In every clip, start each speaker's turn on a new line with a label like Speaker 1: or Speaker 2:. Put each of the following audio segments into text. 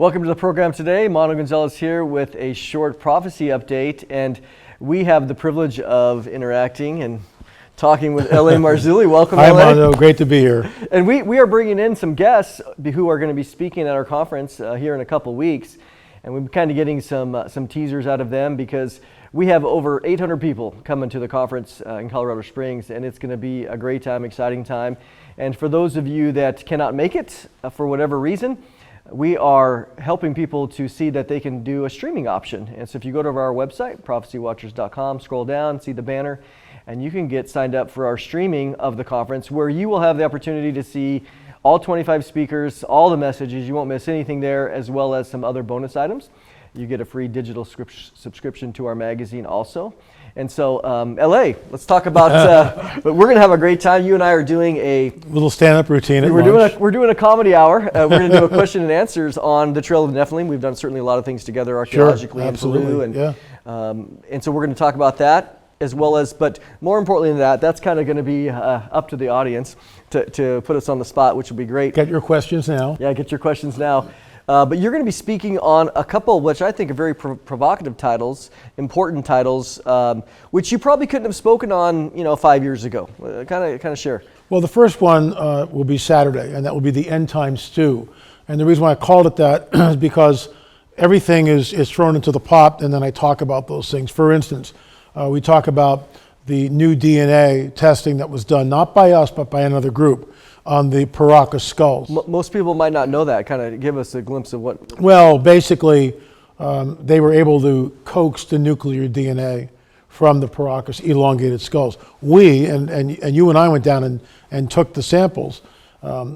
Speaker 1: Welcome to the program today. Mondo Gonzales here with a short prophecy update, and we have the privilege of interacting and talking with L.A. Marzulli. Welcome,
Speaker 2: Hi,
Speaker 1: L.A.
Speaker 2: Mondo. Great to be here.
Speaker 1: And we are bringing in some guests who are going to be speaking at our conference here in a couple weeks, and we're kind of getting some teasers out of them because we have over 800 people coming to the conference in Colorado Springs, and it's going to be a great time, exciting time. And for those of you that cannot make it for whatever reason, we are helping people to see that they can do a streaming option. And so if you go to our website, prophecywatchers.com, scroll down, see the banner, and you can get signed up for our streaming of the conference, where you will have the opportunity to see all 25 speakers, all the messages. You won't miss anything there, as well as some other bonus items. You get a free digital subscription to our magazine also. And so, L.A., let's talk about, but we're going to have a great time. You and I are doing a
Speaker 2: little stand-up routine at
Speaker 1: lunch. We're doing a comedy hour. We're going to do a question and answers on the Trail of the Nephilim. We've done certainly a lot of things together archaeologically in Peru. And so we're going to talk about that as well as, but more importantly than that, that's kind of going to be up to the audience to put us on the spot, which will be great.
Speaker 2: Get your questions now.
Speaker 1: Yeah, get your questions now. But you're going to be speaking on a couple, which I think are very provocative titles, important titles, which you probably couldn't have spoken on, 5 years ago. Kind of share.
Speaker 2: Well, the first one will be Saturday, and that will be the End Time Stew. And the reason why I called it that is because everything is thrown into the pot, and then I talk about those things. For instance, we talk about the new DNA testing that was done, not by us, but by another group, on the Paracas skulls.
Speaker 1: Most people might not know that. Kind of give us a glimpse of what...
Speaker 2: Well, basically, they were able to coax the nuclear DNA from the Paracas elongated skulls. We, and you and I went down and took the samples.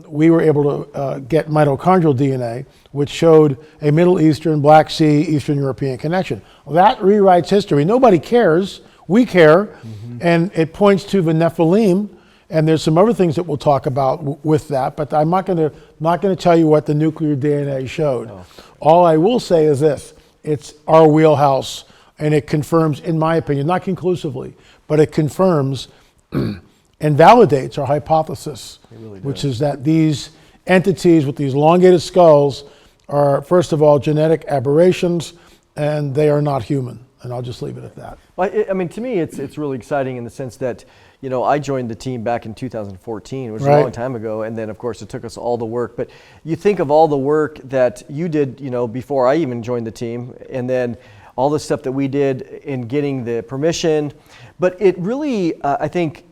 Speaker 2: We were able to get mitochondrial DNA, which showed a Middle Eastern, Black Sea, Eastern European connection. That rewrites history. Nobody cares. We care. And it points to the Nephilim. And there's some other things that we'll talk about with that, but I'm not going to tell you what the nuclear DNA showed. No. All I will say is this: it's our wheelhouse, and it confirms, in my opinion, not conclusively, but it confirms and validates our hypothesis, really, which is that these entities with these elongated skulls are, first of all, genetic aberrations, and they are not human. And I'll just leave it at that.
Speaker 1: Well, to me, it's really exciting in the sense that, I joined the team back in 2014, which was a long time ago, and then, of course, it took us all the work. But you think of all the work that you did, before I even joined the team, and then all the stuff that we did in getting the permission. But it really, I think,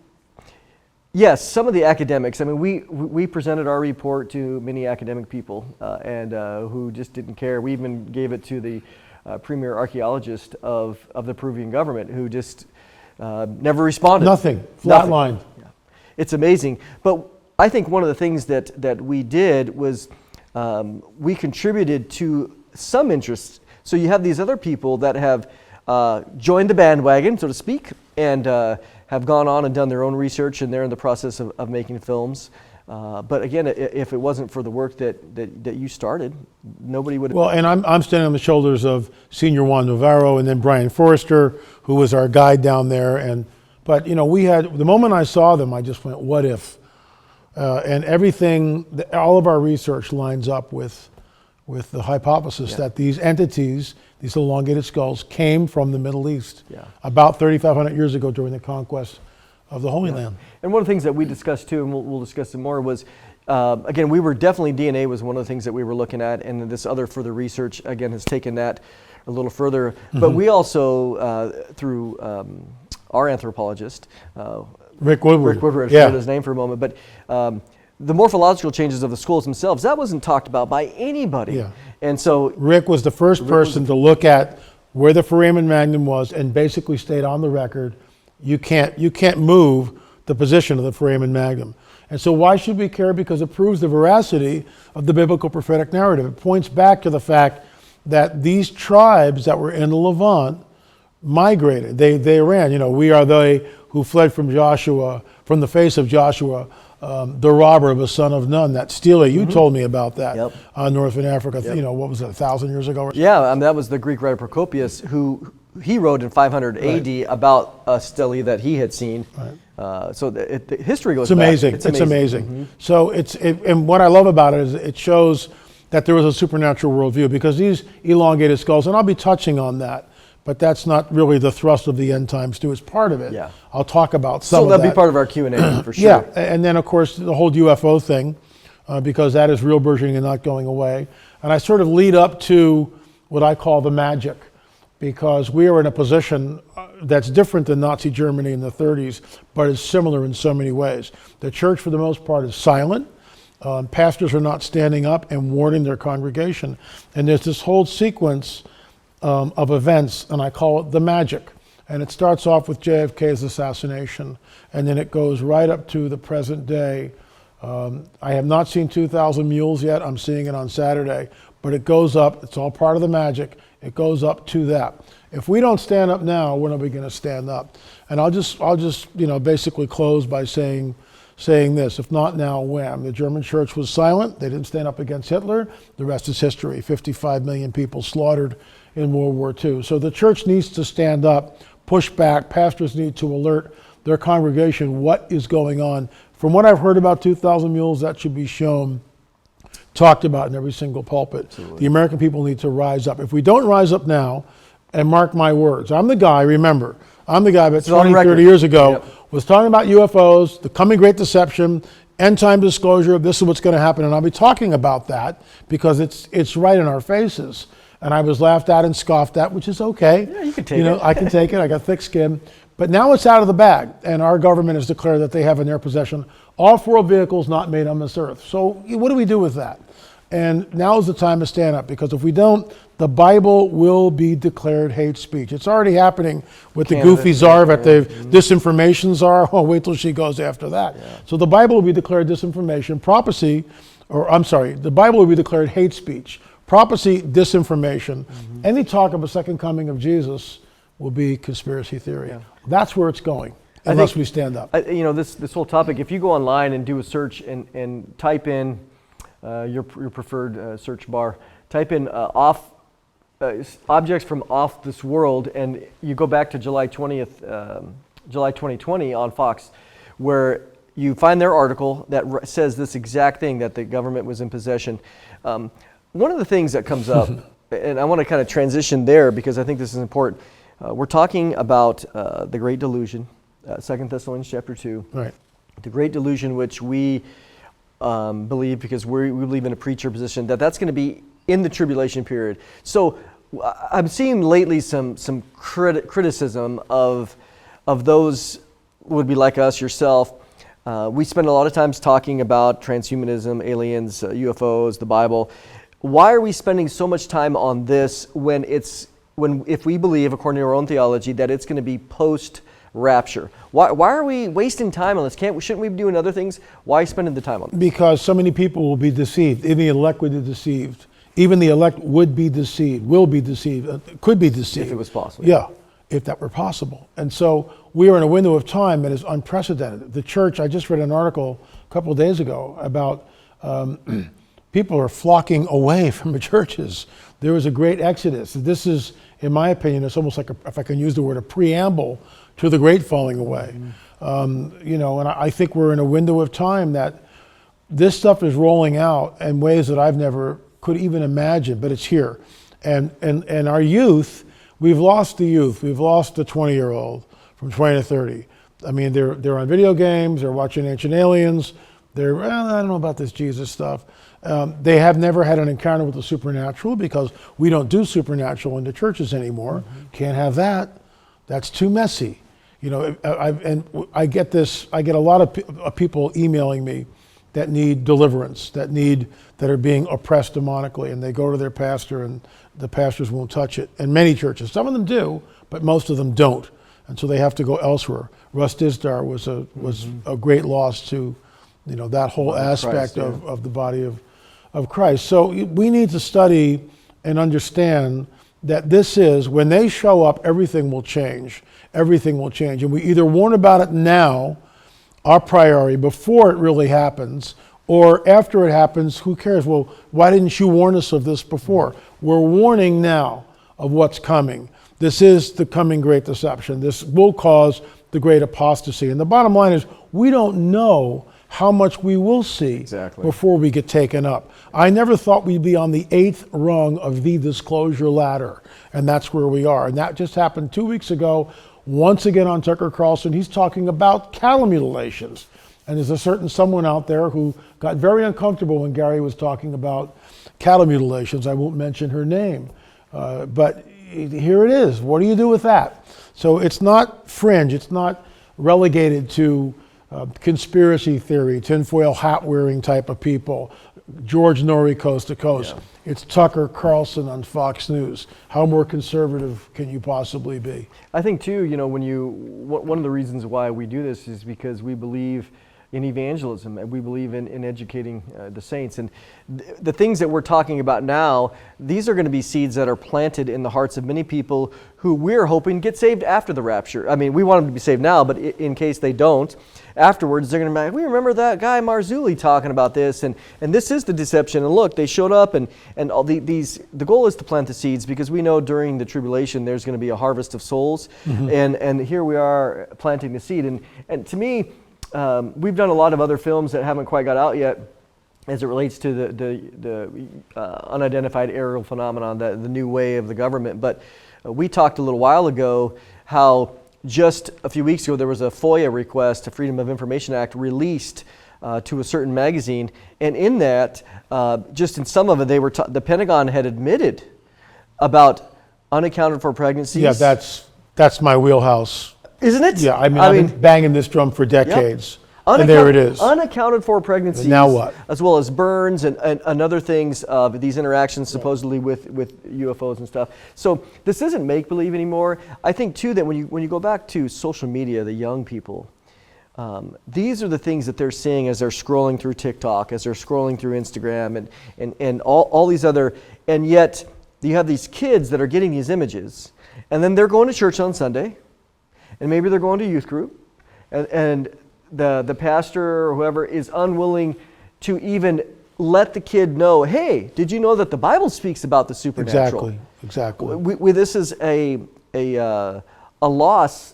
Speaker 1: yes, some of the academics, we presented our report to many academic people and who just didn't care. We even gave it to the premier archaeologist of the Peruvian government, who just never responded.
Speaker 2: Nothing. Flatlined.
Speaker 1: Yeah. It's amazing. But I think one of the things that we did was we contributed to some interest. So you have these other people that have joined the bandwagon, so to speak, and have gone on and done their own research, and they're in the process of making films. But again, if it wasn't for the work that you started, nobody would have...
Speaker 2: Well, and I'm standing on the shoulders of Senior Juan Navarro and then Brian Forrester, who was our guide down there. But we had, the moment I saw them, I just went, what if? And everything, all of our research lines up with the hypothesis that these entities, these elongated skulls, came from the Middle East about 3,500 years ago during the conquest of the Holy Land.
Speaker 1: And one of the things that we discussed too, and we'll discuss it more, was again, we were definitely, DNA was one of the things that we were looking at, and this other further research again has taken that a little further. But we also, through our anthropologist,
Speaker 2: Rick Woodward,
Speaker 1: I forgot his name for a moment, but the morphological changes of the skulls themselves, that wasn't talked about by anybody. Yeah. And so
Speaker 2: Rick was the first person to look at where the foramen magnum was and basically stayed on the record. You can't move the position of the foramen magnum. And so why should we care? Because it proves the veracity of the biblical prophetic narrative. It points back to the fact that these tribes that were in the Levant migrated. They ran. We are they who fled from Joshua, from the face of Joshua, the robber, the son of Nun, that Stele. You told me about that. Northern Africa, what was it, 1,000 years ago?
Speaker 1: Yeah, that was the Greek writer Procopius, who he wrote in 500 AD about a stele that he had seen. So the history goes back.
Speaker 2: It's amazing. So and what I love about it is it shows that there was a supernatural worldview, because these elongated skulls, and I'll be touching on that, but that's not really the thrust of the end times too. It's part of it.
Speaker 1: Yeah.
Speaker 2: I'll talk about some
Speaker 1: So
Speaker 2: of
Speaker 1: that'll
Speaker 2: that.
Speaker 1: be part of our Q&A for sure.
Speaker 2: Yeah, and then of course the whole UFO thing, because that is real burgeoning and not going away. And I sort of lead up to what I call the magic, because we are in a position that's different than Nazi Germany in the 30s, but is similar in so many ways. The church, for the most part, is silent. Pastors are not standing up and warning their congregation. And there's this whole sequence of events, and I call it the magic. And it starts off with JFK's assassination, and then it goes right up to the present day. I have not seen 2,000 Mules yet. I'm seeing it on Saturday. But it goes up. It's all part of the magic. It goes up to that. If we don't stand up now, when are we going to stand up? And I'll just basically close by saying this: if not now, when? The German church was silent. They didn't stand up against Hitler. The rest is history. 55 million people slaughtered in World War II. So the church needs to stand up, push back. Pastors need to alert their congregation what is going on. From what I've heard about 2,000 Mules, that should be shown, talked about in every single pulpit. Absolutely. The American people need to rise up. If we don't rise up now, and mark my words, I'm the guy that 20, 30 years ago was talking about UFOs, the coming great deception, end time disclosure, this is what's going to happen. And I'll be talking about that because it's right in our faces. And I was laughed at and scoffed at, which is okay.
Speaker 1: Yeah, you can take it.
Speaker 2: I can take it. I got thick skin. But now it's out of the bag. And our government has declared that they have in their possession all 4 vehicles not made on this earth. So what do we do with that? And now is the time to stand up, because if we don't, the Bible will be declared hate speech. It's already happening with the goofy czar at the disinformation czar. Oh, wait till she goes after that. Yeah. So the Bible will be declared disinformation, the Bible will be declared hate speech. Prophecy, disinformation. Any talk of a second coming of Jesus will be conspiracy theory. Yeah. That's where it's going, unless we stand up.
Speaker 1: This whole topic, if you go online and do a search and type in your preferred search bar, type in objects from off this world, and you go back to July 2020 on Fox, where you find their article that says this exact thing, that the government was in possession. One of the things that comes up, and I want to kind of transition there because I think this is important. We're talking about the Great Delusion, 2 Thessalonians chapter 2.
Speaker 2: Right.
Speaker 1: The Great Delusion, which we believe, because we believe in a preacher position, that's going to be in the tribulation period. So I'm seeing lately some criticism of those who would be like us, yourself. We spend a lot of times talking about transhumanism, aliens, UFOs, the Bible. Why are we spending so much time on this when if we believe, according to our own theology, that it's going to be post-rapture? Why are we wasting time on this? Shouldn't we be doing other things? Why spending the time on this?
Speaker 2: Because so many people will be deceived. Even the elect would be deceived. Even the elect would be deceived, will be deceived, could be deceived.
Speaker 1: If it was possible.
Speaker 2: Yeah, if that were possible. And so we are in a window of time that is unprecedented. The church, I just read an article a couple of days ago about people are flocking away from the churches. There was a great exodus. This is, in my opinion, it's almost like, if I can use the word, a preamble to the great falling away. And I think we're in a window of time that this stuff is rolling out in ways that I've never could even imagine, but it's here. And our youth, we've lost the youth. We've lost the 20-year-old from 20 to 30. I mean, they're on video games, they're watching Ancient Aliens, I don't know about this Jesus stuff. They have never had an encounter with the supernatural, because we don't do supernatural in the churches anymore. Can't have that. That's too messy. I get a lot of people emailing me that need deliverance, that are being oppressed demonically, and they go to their pastor and the pastors won't touch it. And many churches, some of them do, but most of them don't. And so they have to go elsewhere. Russ Dizdar was a great loss to that whole aspect of the body of Christ. So we need to study and understand that this is, when they show up, everything will change. Everything will change. And we either warn about it now, our priority, before it really happens, or after it happens, who cares? Well, why didn't you warn us of this before? We're warning now of what's coming. This is the coming great deception. This will cause the great apostasy. And the bottom line is, we don't know how much we will see
Speaker 1: Exactly.
Speaker 2: before we get taken up. I never thought we'd be on the 8th rung of the disclosure ladder, and that's where we are. And that just happened 2 weeks ago, once again on Tucker Carlson. He's talking about cattle mutilations. And there's a certain someone out there who got very uncomfortable when Gary was talking about cattle mutilations. I won't mention her name. But here it is. What do you do with that? So it's not fringe. It's not relegated to conspiracy theory, tinfoil hat wearing type of people, George Norrie coast to coast. Yeah. It's Tucker Carlson on Fox News. How more conservative can you possibly be?
Speaker 1: I think too, one of the reasons why we do this is because we believe in evangelism, and we believe in educating the saints. And the things that we're talking about now, these are going to be seeds that are planted in the hearts of many people who we're hoping get saved after the rapture. I mean, we want them to be saved now, but in case they don't, afterwards they're going to be like, we remember that guy Marzulli talking about this, and this is the deception. And look, they showed up, and all the goal is to plant the seeds, because we know during the tribulation there's going to be a harvest of souls, and here we are planting the seed. And to me, we've done a lot of other films that haven't quite got out yet as it relates to the unidentified aerial phenomenon, the new way of the government. But we talked a little while ago how just a few weeks ago there was a FOIA request, a Freedom of Information Act, released to a certain magazine. And in that, just in some of it, the Pentagon had admitted about unaccounted for pregnancies.
Speaker 2: Yeah, that's my wheelhouse.
Speaker 1: Isn't it?
Speaker 2: Yeah, I've been banging this drum for decades. Yep. And there it is.
Speaker 1: Unaccounted for pregnancies.
Speaker 2: And now what?
Speaker 1: As well as burns and other things of these interactions supposedly with UFOs and stuff. So this isn't make-believe anymore. I think too that when you go back to social media, the young people, these are the things that they're seeing as they're scrolling through TikTok, as they're scrolling through Instagram and all these other, and yet you have these kids that are getting these images, and then they're going to church on Sunday, and maybe they're going to youth group, and the pastor or whoever is unwilling to even let the kid know, hey, did you know that the Bible speaks about the supernatural?
Speaker 2: Exactly.
Speaker 1: This is a loss.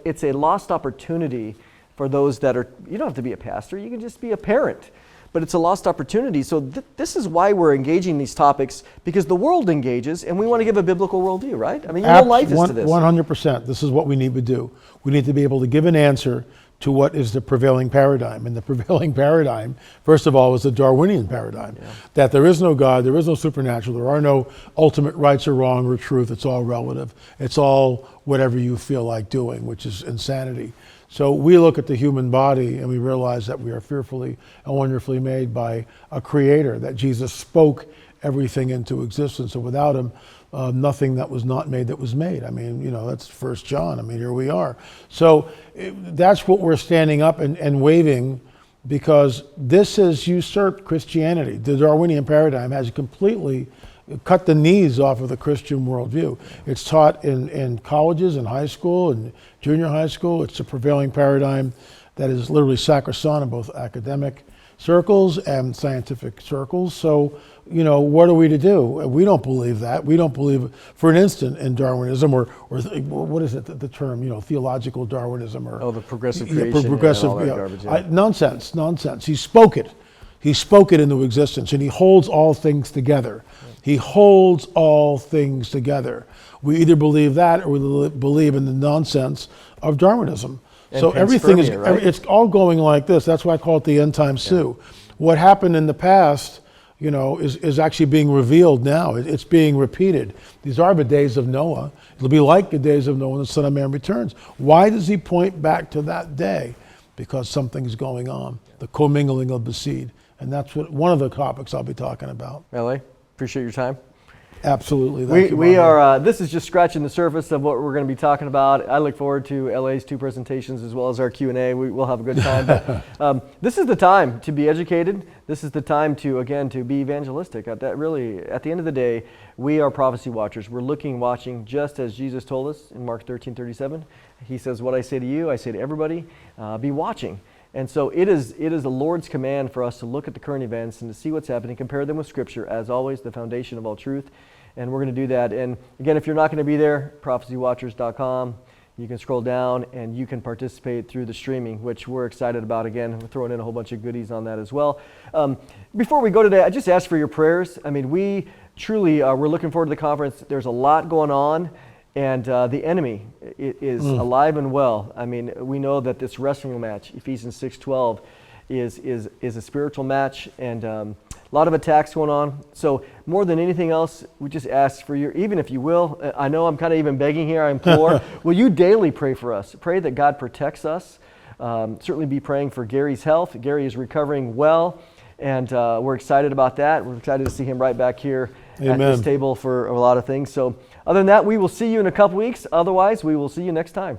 Speaker 1: It's a lost opportunity for those that are. You don't have to be a pastor. You can just be a parent. But it's a lost opportunity. So this is why we're engaging these topics, because the world engages, and we want to give a biblical worldview, right? I mean, your whole life is to this.
Speaker 2: 100%. This is what we need to do. We need to be able to give an answer to what is the prevailing paradigm. And the prevailing paradigm, first of all, is the Darwinian paradigm. Yeah. That there is no God, there is no supernatural, there are no ultimate rights or wrong or truth. It's all relative. It's all whatever you feel like doing, which is insanity. So we look at the human body and we realize that we are fearfully and wonderfully made by a creator, that Jesus spoke everything into existence. So without him, nothing that was not made that was made. I mean, that's 1 John. I mean, here we are. So that's what we're standing up and waving, because this has usurped Christianity. The Darwinian paradigm has completely cut the knees off of the Christian worldview. It's taught in colleges and high school and junior high school. It's a prevailing paradigm that is literally sacrosanct in both academic circles and scientific circles. So, what are we to do? We don't believe that. We don't believe for an instant in Darwinism or what is it, the term, theological Darwinism or...
Speaker 1: the progressive creation
Speaker 2: progressive,
Speaker 1: and all that garbage. Yeah.
Speaker 2: Nonsense. He spoke it. He spoke it into existence, and he holds all things together. He holds all things together. We either believe that or we believe in the nonsense of Darwinism.
Speaker 1: And
Speaker 2: so everything is,
Speaker 1: right?
Speaker 2: It's all going like this. That's why I call it the end time stew. What happened in the past, is actually being revealed now. It's being repeated. These are the days of Noah. It'll be like the days of Noah when the Son of Man returns. Why does he point back to that day? Because something's going on. The commingling of the seed. And that's one of the topics I'll be talking about.
Speaker 1: L.A., appreciate your time.
Speaker 2: Absolutely.
Speaker 1: We are. This is just scratching the surface of what we're going to be talking about. I look forward to LA's 2 presentations as well as our Q&A. We'll have a good time. But, this is the time to be educated. This is the time to be evangelistic. At the end of the day, we are prophecy watchers. We're watching, just as Jesus told us in Mark 13:37. He says, "What I say to you, I say to everybody. Be watching." And so it is the Lord's command for us to look at the current events and to see what's happening, compare them with Scripture, as always, the foundation of all truth. And we're going to do that. And again, if you're not going to be there, prophecywatchers.com. You can scroll down and you can participate through the streaming, which we're excited about. Again, we're throwing in a whole bunch of goodies on that as well. Before we go today, I just ask for your prayers. I mean, we truly, we're looking forward to the conference. There's a lot going on, and the enemy is alive and well. I mean, we know that this wrestling match, Ephesians 6:12, is a spiritual match, and a lot of attacks going on. So more than anything else, we just ask for your, even if you will, I know I'm kind of even begging here, I implore, will you daily pray for us? Pray that God protects us. Certainly be praying for Gary's health. Gary is recovering well, and we're excited about that. We're excited to see him right back here at this table for a lot of things. So other than that, we will see you in a couple weeks. Otherwise, we will see you next time.